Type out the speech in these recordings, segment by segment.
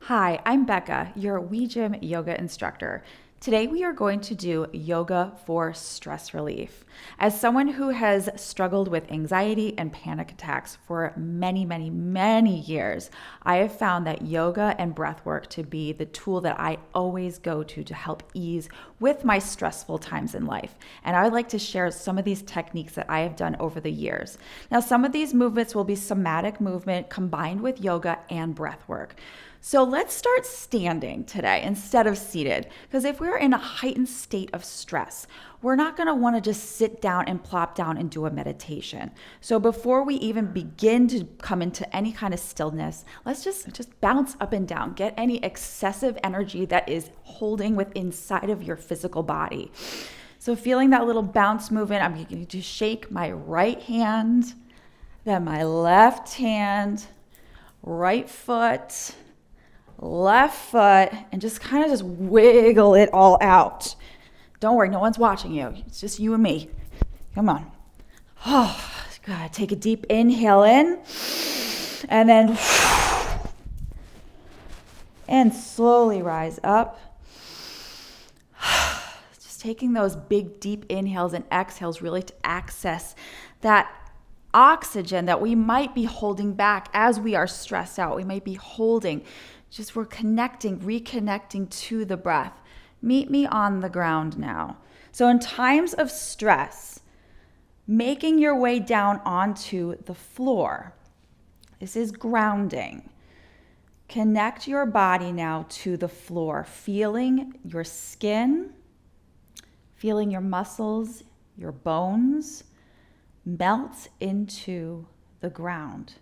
Hi, I'm Becca, your WeGym yoga instructor. Today we are going to do yoga for stress relief. As someone who has struggled with anxiety and panic attacks for many years, I have found that yoga and breath work to be the tool that I always go to help ease with my stressful times in life. And I would like to share some of these techniques that I have done over the years. Now, some of these movements will be somatic movement combined with yoga and breath work. So let's start standing today instead of seated, because if we're in a heightened state of stress, we're not going to want to just sit down and plop down and do a meditation. So before we even begin to come into any kind of stillness, let's just bounce up and down, get any excessive energy that is holding within inside of your physical body. So feeling that little bounce movement, I'm going to shake my right hand, then my left hand, right foot, left foot, and just kind of just wiggle it all out. Don't worry, no one's watching you. It's just you and me. Come on. Oh, God. Take a deep inhale in, and then and slowly rise up. Just taking those big deep inhales and exhales really to access that oxygen that we might be holding back as we are stressed out. We might be holding. Just we're reconnecting to the breath. Meet me on the ground now. So in times of stress, making your way down onto the floor. This is grounding. Connect your body now to the floor, feeling your skin, feeling your muscles, your bones melt into the ground.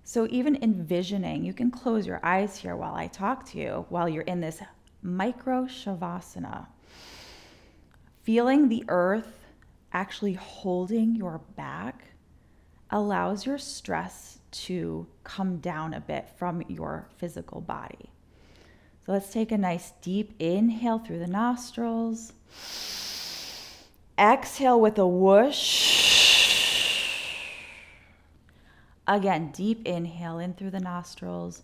So even envisioning, you can close your eyes here while I talk to you, while you're in this micro shavasana. Feeling the earth actually holding your back allows your stress to come down a bit from your physical body. So let's take a nice deep inhale through the nostrils. Exhale with a whoosh. Again, deep inhale in through the nostrils.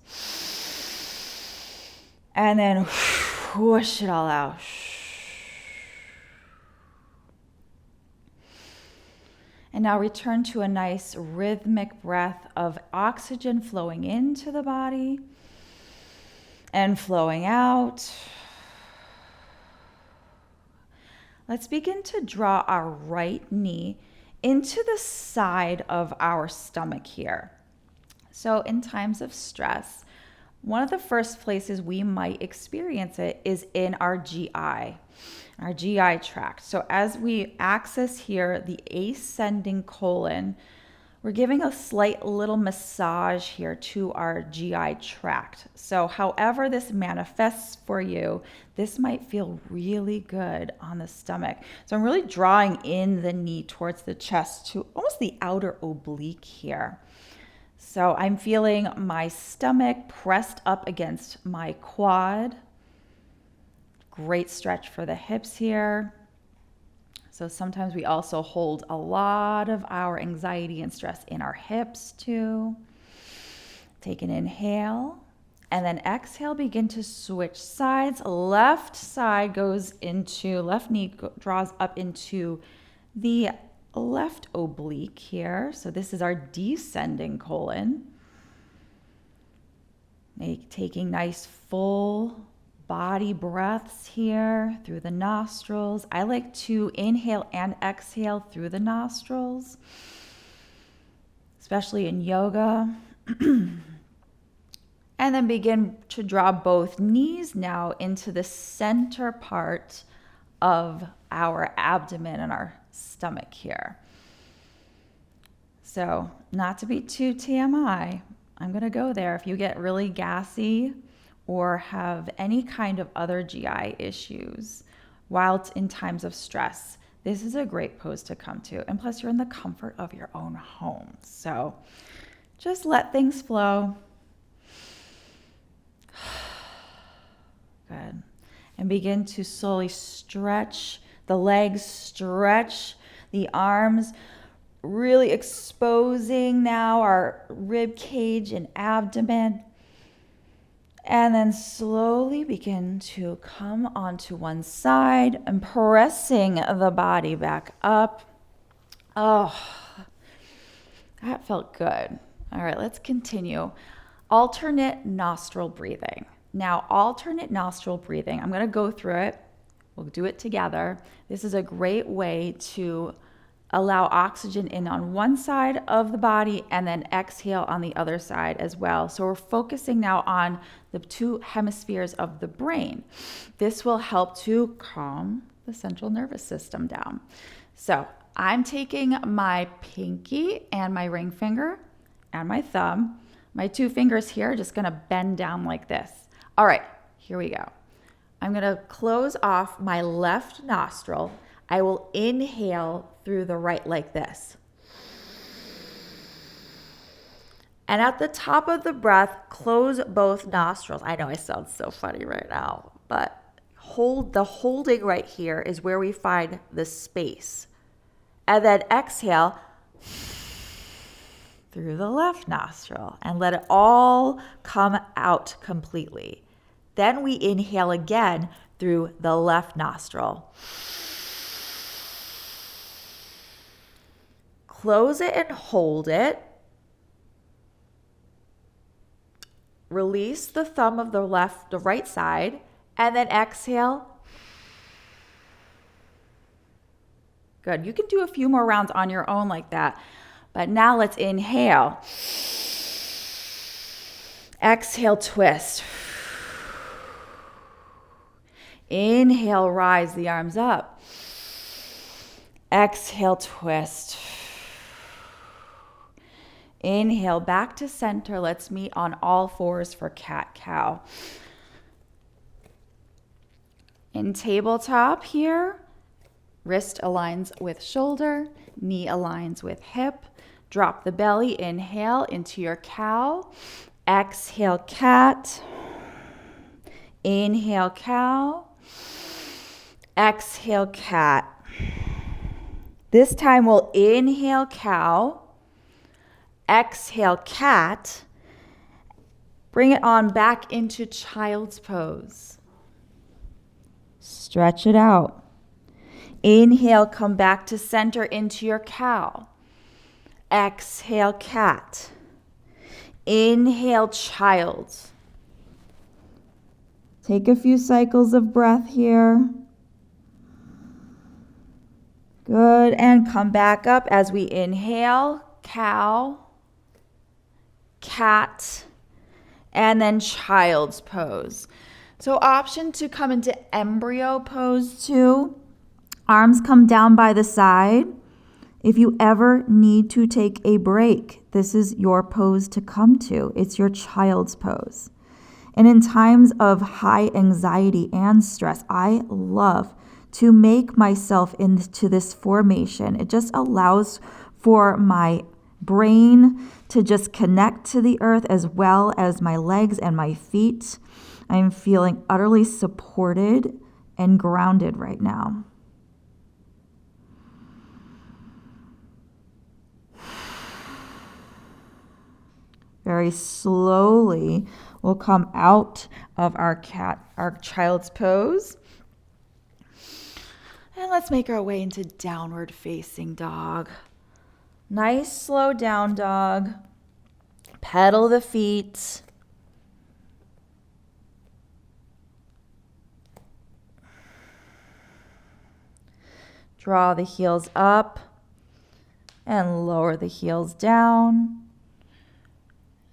And then whoosh it all out. And now return to a nice rhythmic breath of oxygen flowing into the body and flowing out. Let's begin to draw our right knee into the side of our stomach here. So in times of stress, one of the first places we might experience it is in our GI tract. So as we access here the ascending colon, we're giving a slight little massage here to our GI tract. So however this manifests for you, this might feel really good on the stomach. So I'm really drawing in the knee towards the chest to almost the outer oblique here. So I'm feeling my stomach pressed up against my quad. Great stretch for the hips here. So sometimes we also hold a lot of our anxiety and stress in our hips too. Take an inhale and then exhale, begin to switch sides. Left side goes into, left knee draws up into the left oblique here. So this is our descending colon. Taking nice full body breaths here through the nostrils. I like to inhale and exhale through the nostrils, especially in yoga. And then begin to draw both knees now into the center part of our abdomen and our stomach here. So not to be too TMI, I'm going to go there. If you get really gassy or have any kind of other GI issues while in times of stress, this is a great pose to come to. And plus you're in the comfort of your own home. So just let things flow. Good. And begin to slowly stretch the legs, stretch the arms, really exposing now our rib cage and abdomen. And then slowly begin to come onto one side and pressing the body back up. Oh, that felt good. All right, let's continue. Alternate nostril breathing. Now, alternate nostril breathing, I'm going to go through it. We'll do it together. This is a great way to allow oxygen in on one side of the body and then exhale on the other side as well. So we're focusing now on the two hemispheres of the brain. This will help to calm the central nervous system down. So I'm taking my pinky and my ring finger and my thumb. My two fingers here are just going to bend down like this. All right, here we go. I'm going to close off my left nostril. I will inhale through the right like this. And at the top of the breath, close both nostrils. I know I sound so funny right now, but holding right here is where we find the space. And then exhale through the left nostril and let it all come out completely. Then we inhale again through the left nostril. Close it and hold it. Release the thumb of the right side, and then exhale. Good. You can do a few more rounds on your own like that. But now let's inhale. Exhale, twist. Inhale, rise the arms up. Exhale, twist. Inhale, back to center. Let's meet on all fours for cat-cow. In tabletop here, wrist aligns with shoulder, knee aligns with hip. Drop the belly, inhale into your cow. Exhale, cat. Inhale, cow. Exhale, cat. This time we'll inhale, cow. Exhale, cat. Bring it on back into child's pose. Stretch it out. Inhale, come back to center into your cow. Exhale, cat. Inhale, child. Take a few cycles of breath here. Good, and come back up as we inhale, cow, cat, and then child's pose. So option to come into embryo pose too. Arms come down by the side. If you ever need to take a break, this is your pose to come to. It's your child's pose. And in times of high anxiety and stress, I love to make myself into this formation. It just allows for my brain to just connect to the earth as well as my legs and my feet. I'm feeling utterly supported and grounded right now. Very slowly, we'll come out of our child's pose. And let's make our way into downward facing dog. Nice slow down dog. Pedal the feet. Draw the heels up and lower the heels down.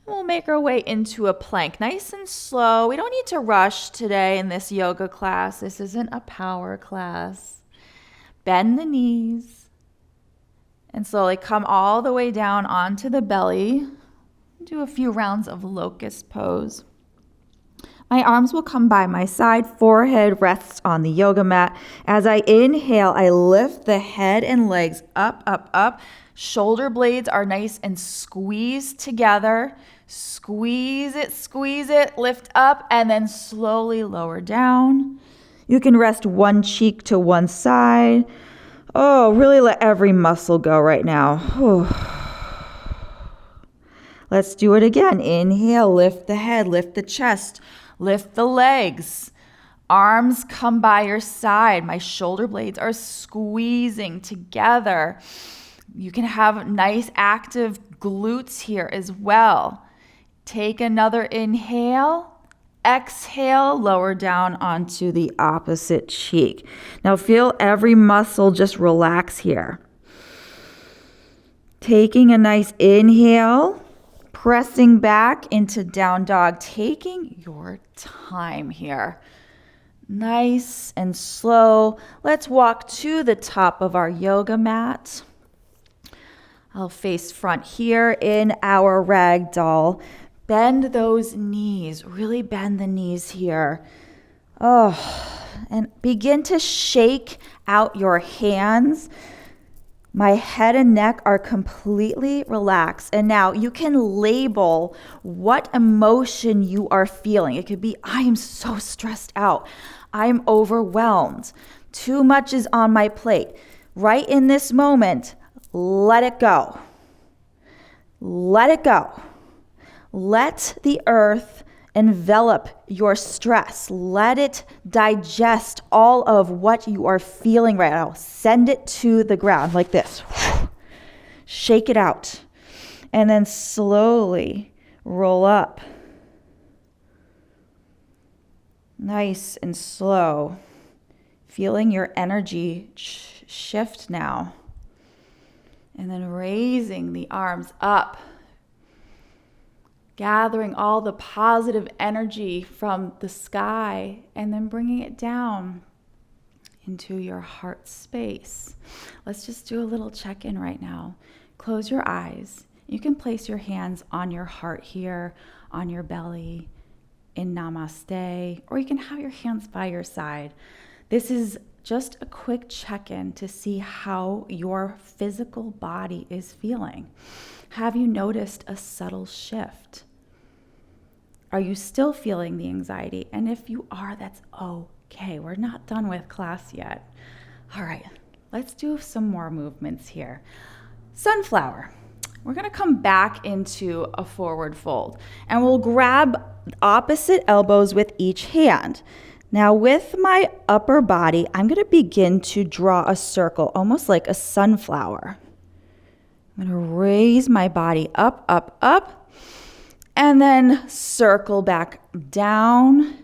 We'll make our way into a plank, nice and slow. We don't need to rush today in this yoga class. This isn't a power class. Bend the knees and slowly come all the way down onto the belly. Do a few rounds of locust pose. My arms will come by my side, forehead rests on the yoga mat. As I inhale, I lift the head and legs up, up, up. Shoulder blades are nice and squeezed together. Squeeze it, lift up, and then slowly lower down. You can rest one cheek to one side. Oh, really let every muscle go right now. Let's do it again. Inhale, lift the head, lift the chest. Lift the legs. Arms come by your side. My shoulder blades are squeezing together. You can have nice active glutes here as well. Take another inhale. Exhale, lower down onto the opposite cheek. Now feel every muscle just relax here. Taking a nice inhale, pressing back into down dog, taking your time here. Nice and slow. Let's walk to the top of our yoga mat. I'll face front here in our ragdoll. Bend those knees, really bend the knees here. And begin to shake out your hands. My head and neck are completely relaxed. And now you can label what emotion you are feeling. It could be, I am so stressed out. I am overwhelmed. Too much is on my plate. Right in this moment, let it go. Let it go. Let the earth envelop your stress. Let it digest all of what you are feeling right now. Send it to the ground like this. Shake it out. And then slowly roll up. Nice and slow. Feeling your energy shift now. And then raising the arms up. Gathering all the positive energy from the sky and then bringing it down into your heart space. Let's just do a little check-in right now. Close your eyes. You can place your hands on your heart here, on your belly, in Namaste, or you can have your hands by your side. This is just a quick check-in to see how your physical body is feeling. Have you noticed a subtle shift? Are you still feeling the anxiety? And if you are, that's okay. We're not done with class yet. All right, let's do some more movements here. Sunflower. We're gonna come back into a forward fold and we'll grab opposite elbows with each hand. Now with my upper body, I'm gonna begin to draw a circle, almost like a sunflower. I'm gonna raise my body up, up, up, and then circle back down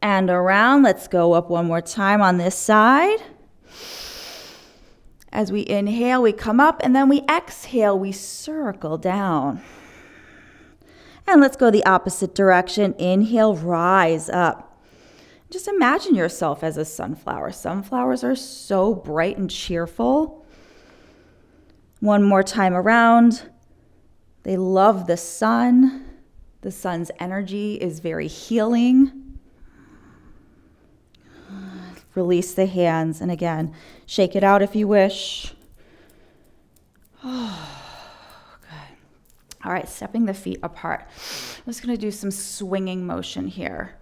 and around. Let's go up one more time on this side. As we inhale, we come up, and then we exhale, we circle down. And let's go the opposite direction. Inhale, rise up. Just imagine yourself as a sunflower. Sunflowers are so bright and cheerful. One more time around. They love the sun. The sun's energy is very healing. Release the hands, and again, shake it out if you wish. Oh, good. All right, stepping the feet apart. I'm just gonna do some swinging motion here.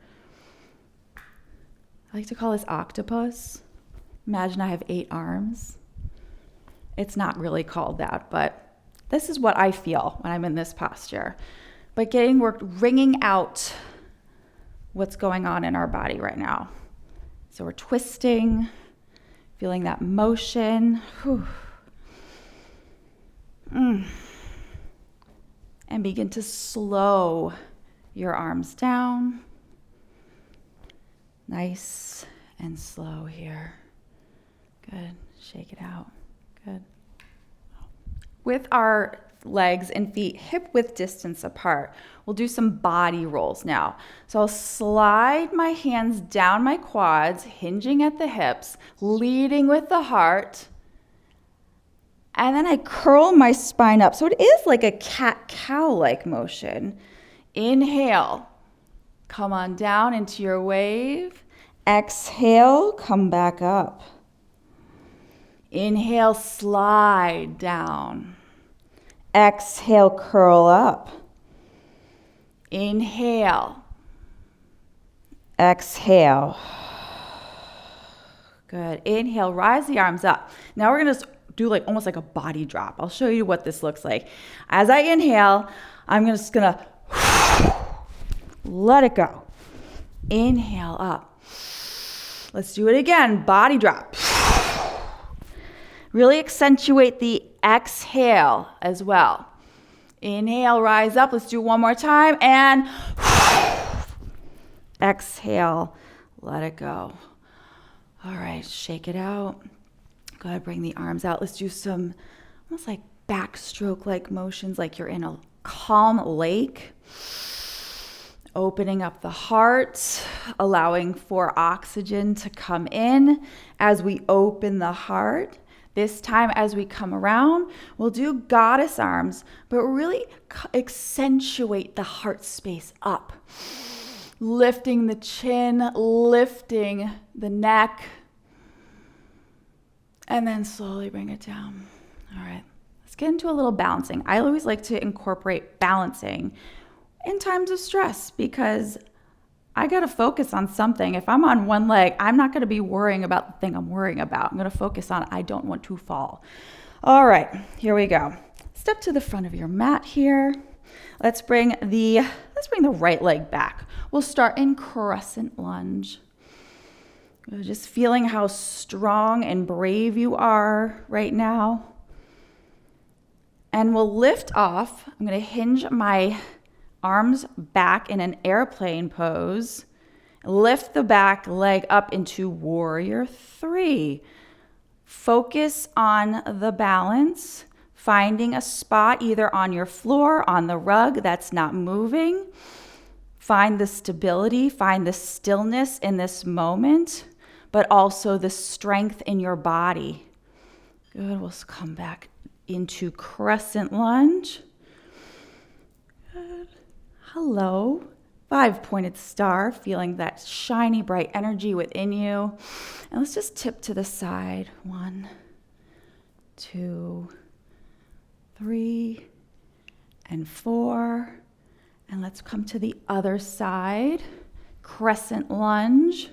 I like to call this octopus. Imagine I have 8 arms. It's not really called that, but this is what I feel when I'm in this posture. But getting work, wringing out what's going on in our body right now. So we're twisting, feeling that motion. And begin to slow your arms down. Nice and slow here. Good. Shake it out. Good. With our legs and feet hip width distance apart, we'll do some body rolls now. So I'll slide my hands down my quads, hinging at the hips, leading with the heart. And then I curl my spine up. So it is like a cat-cow-like motion. Inhale. Come on down into your wave. Exhale, come back up. Inhale, slide down. Exhale, curl up. Inhale. Exhale. Good. Inhale, rise the arms up. Now we're going to do almost like a body drop. I'll show you what this looks like. As I inhale, I'm just going to let it go. Inhale up. Let's do it again. Body drop. Really accentuate the exhale as well. Inhale, rise up. Let's do it one more time. And exhale, let it go. All right, shake it out. Go ahead, bring the arms out. Let's do some almost like backstroke-like motions, like you're in a calm lake. Opening up the heart, allowing for oxygen to come in as we open the heart. This time, as we come around, we'll do goddess arms, but really accentuate the heart space up. Lifting the chin, lifting the neck, and then slowly bring it down. All right, let's get into a little balancing. I always like to incorporate balancing in times of stress because I got to focus on something. If I'm on one leg, I'm not going to be worrying about the thing I'm worrying about. I'm going to focus on I don't want to fall. All right, here we go. Step to the front of your mat here. Let's bring the right leg back. We'll start in crescent lunge. Just feeling how strong and brave you are right now. And we'll lift off. I'm going to hinge my arms back in an airplane pose. Lift the back leg up into warrior 3. Focus on the balance, finding a spot either on your floor, on the rug that's not moving. Find the stability, find the stillness in this moment, but also the strength in your body. Good, we'll come back into crescent lunge. Good. Hello. 5-pointed star, feeling that shiny, bright energy within you. And let's just tip to the side. 1, 2, 3, and 4. And let's come to the other side. Crescent lunge.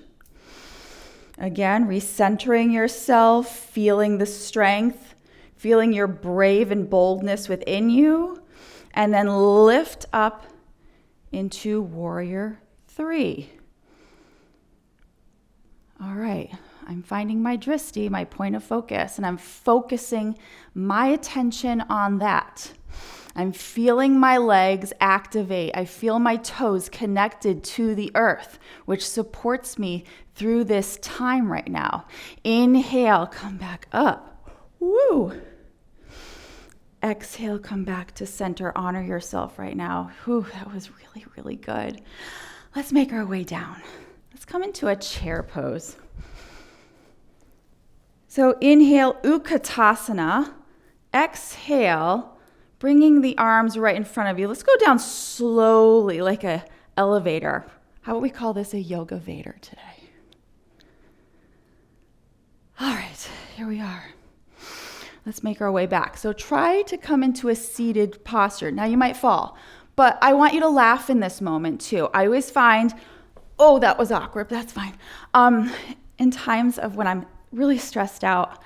Again, recentering yourself, feeling the strength, feeling your brave and boldness within you. And then lift up into warrior 3. All right, I'm finding my drishti, my point of focus, and I'm focusing my attention on that. I'm feeling my legs activate. I feel my toes connected to the earth, which supports me through this time right now. Inhale, come back up. Woo! Exhale, come back to center. Honor yourself right now. Whew, that was really, really good. Let's make our way down. Let's come into a chair pose. So inhale, Utkatasana. Exhale, bringing the arms right in front of you. Let's go down slowly like an elevator. How about we call this a yoga vader today? All right, here we are. Let's make our way back. So try to come into a seated posture. Now you might fall, but I want you to laugh in this moment too. I always find, oh, that was awkward, but that's fine. In times of when I'm really stressed out,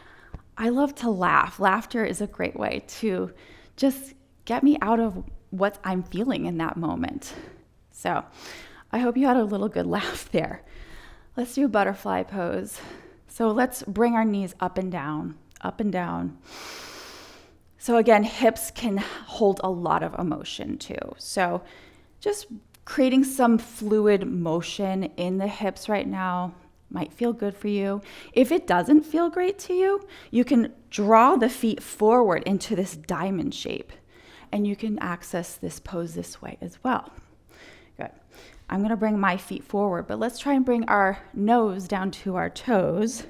I love to laugh. Laughter is a great way to just get me out of what I'm feeling in that moment. So I hope you had a little good laugh there. Let's do a butterfly pose. So let's bring our knees up and down. Up and down. So again, hips can hold a lot of emotion too. So just creating some fluid motion in the hips right now might feel good for you. If it doesn't feel great to you, you can draw the feet forward into this diamond shape, and you can access this pose this way as well. Good. I'm going to bring my feet forward, but let's try and bring our nose down to our toes.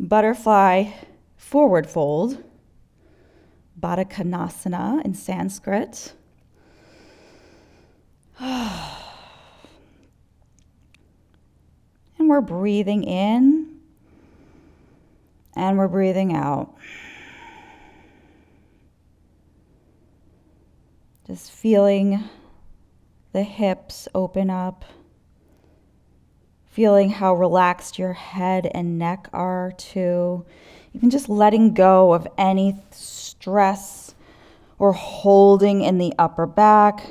Butterfly forward fold, Baddha Konasana in Sanskrit. And we're breathing in and we're breathing out. Just feeling the hips open up, feeling how relaxed your head and neck are too. Even just letting go of any stress or holding in the upper back.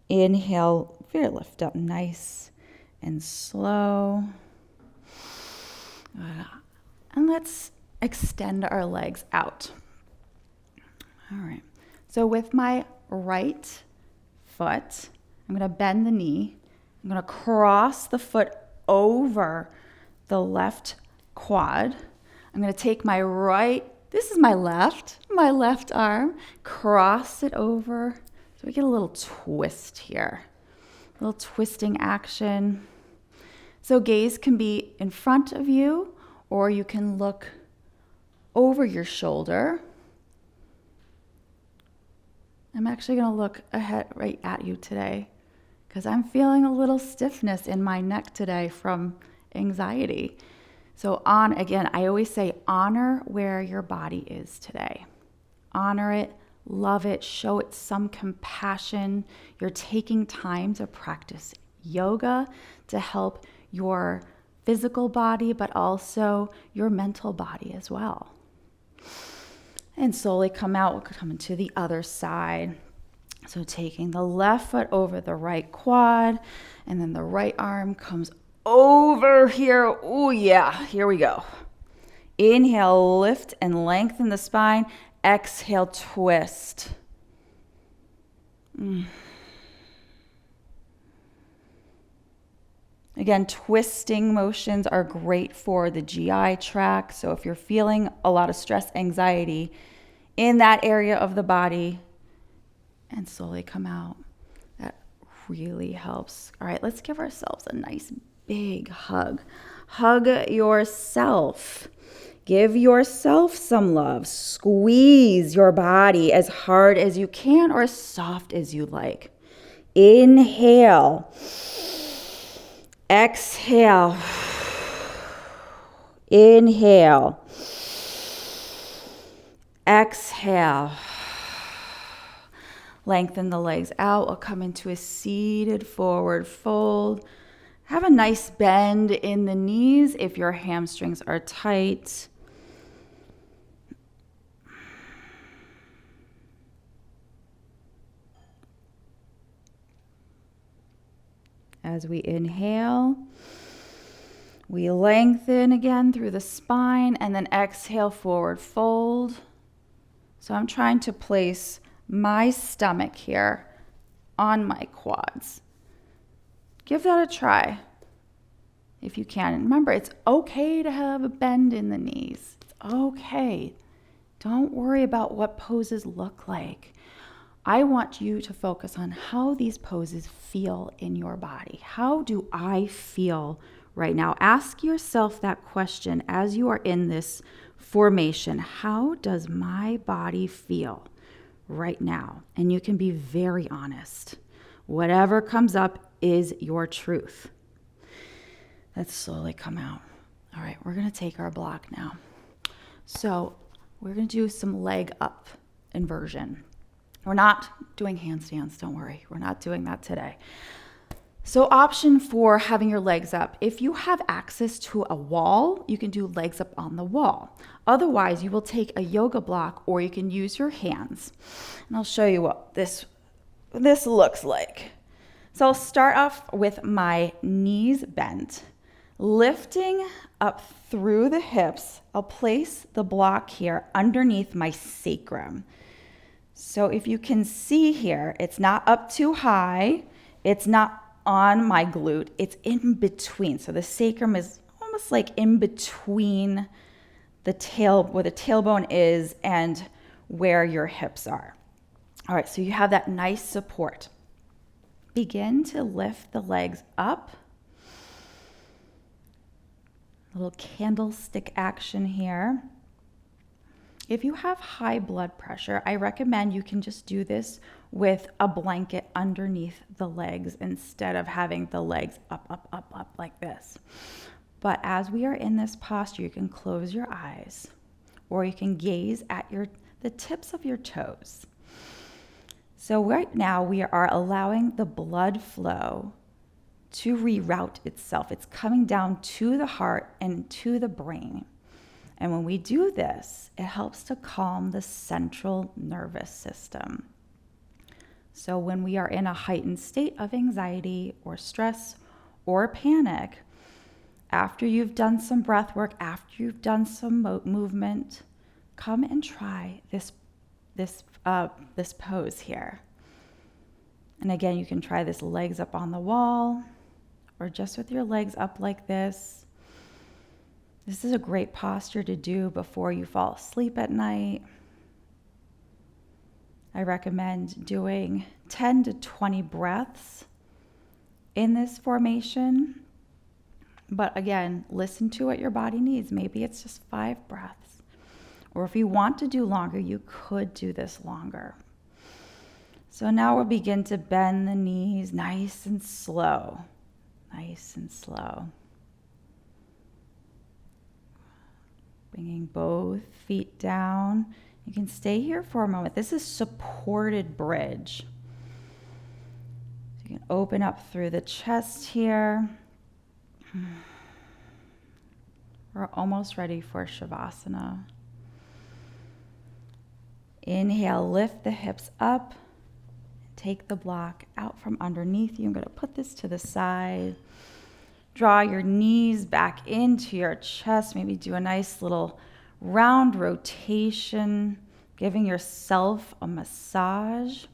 Inhale, very lift up, nice and slow. And let's extend our legs out. All right. So with my right foot, I'm going to bend the knee. I'm going to cross the foot over the left quad. I'm going to take my this is my left arm, cross it over. So we get a little twist here, a little twisting action. So gaze can be in front of you, or you can look over your shoulder. I'm actually going to look ahead right at you today because I'm feeling a little stiffness in my neck today from anxiety. So again, I always say honor where your body is today. Honor it, love it, show it some compassion. You're taking time to practice yoga to help your physical body, but also your mental body as well. And slowly come out, we'll come into the other side. So taking the left foot over the right quad, and then the right arm comes over here. Oh yeah, here we go. Inhale, lift and lengthen the spine. Exhale, twist. Again, twisting motions are great for the GI tract. So if you're feeling a lot of stress, anxiety in that area of the body, and slowly come out, that really helps. All right, let's give ourselves a nice big hug. Hug yourself. Give yourself some love. Squeeze your body as hard as you can or as soft as you like. Inhale. Exhale. Inhale. Exhale. Lengthen the legs out. We'll come into a seated forward fold. Have a nice bend in the knees if your hamstrings are tight. As we inhale, we lengthen again through the spine, and then exhale, forward fold. So I'm trying to place my stomach here on my quads. Give that a try if you can. And remember, it's okay to have a bend in the knees. It's okay. Don't worry about what poses look like. I want you to focus on how these poses feel in your body. How do I feel right now? Ask yourself that question as you are in this formation. How does my body feel right now? And you can be very honest. Whatever comes up is your truth. Let's slowly come out. All right, we're going to take our block now. So we're going to do some leg up inversion. We're not doing handstands, don't worry. We're not doing that today. So option for having your legs up. If you have access to a wall, you can do legs up on the wall. Otherwise, you will take a yoga block or you can use your hands. And I'll show you what this looks like. So I'll start off with my knees bent, lifting up through the hips. I'll place the block here underneath my sacrum. So if you can see here, it's not up too high. It's not on my glute. It's in between. So the sacrum is almost like in between where the tailbone is and where your hips are. All right, so you have that nice support. Begin to lift the legs up. A little candlestick action here. If you have high blood pressure, I recommend you can just do this with a blanket underneath the legs instead of having the legs up like this. But as we are in this posture, you can close your eyes or you can gaze at the tips of your toes. So right now we are allowing the blood flow to reroute itself. It's coming down to the heart and to the brain. And when we do this, it helps to calm the central nervous system. So when we are in a heightened state of anxiety or stress or panic, after you've done some breath work, after you've done some movement, come and try this pose here. And again, you can try this legs up on the wall or just with your legs up like this. This is a great posture to do before you fall asleep at night. I recommend doing 10 to 20 breaths in this formation. But again, listen to what your body needs. Maybe it's just 5 breaths. Or if you want to do longer, you could do this longer. So now we'll begin to bend the knees nice and slow. Nice and slow. Bringing both feet down. You can stay here for a moment. This is supported bridge. You can open up through the chest here. We're almost ready for Shavasana. Inhale, lift the hips up. Take the block out from underneath you. I'm going to put this to the side. Draw your knees back into your chest. Maybe do a nice little round rotation, giving yourself a massage.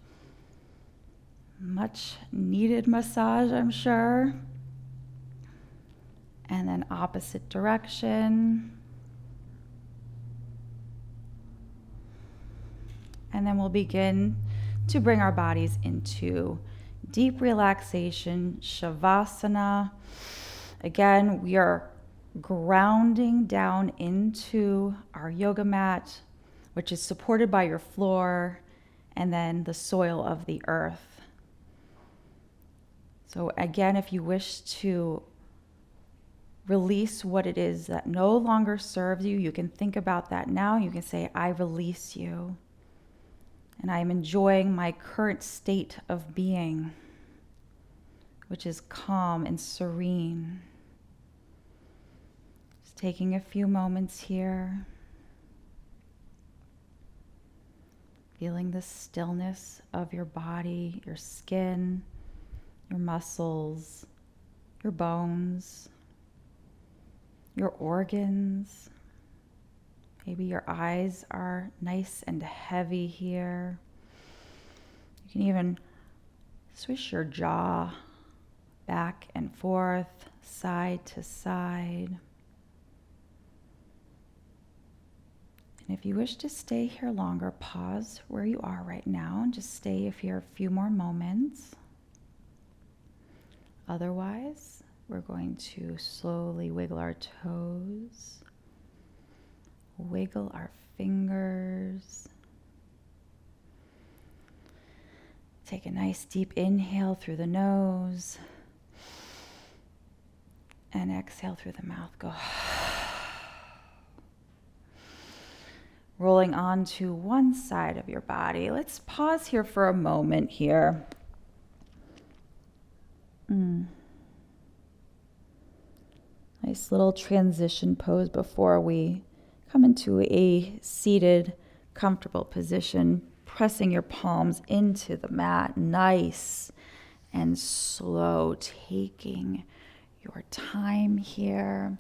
Much needed massage, I'm sure. And then opposite direction. And then we'll begin to bring our bodies into deep relaxation, Shavasana. Again, we are grounding down into our yoga mat, which is supported by your floor and then the soil of the earth. So again, if you wish to release what it is that no longer serves you, you can think about that now. You can say, I release you. And I am enjoying my current state of being, which is calm and serene. Just taking a few moments here. Feeling the stillness of your body, your skin, your muscles, your bones, your organs. Maybe your eyes are nice and heavy here. You can even swish your jaw back and forth, side to side. And if you wish to stay here longer, pause where you are right now and just stay here a few more moments. Otherwise, we're going to slowly wiggle our toes. Wiggle our fingers. Take a nice deep inhale through the nose. And exhale through the mouth. Go. Rolling onto one side of your body. Let's pause here for a moment here. Nice little transition pose before we come into a seated, comfortable position, pressing your palms into the mat, nice and slow, taking your time here.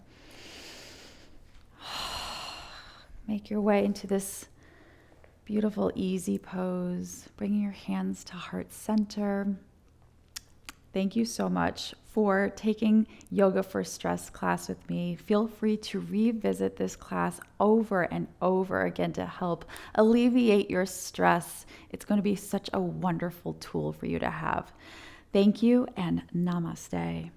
Make your way into this beautiful, easy pose, bringing your hands to heart center. Thank you so much for taking Yoga for Stress class with me. Feel free to revisit this class over and over again to help alleviate your stress. It's going to be such a wonderful tool for you to have. Thank you and namaste.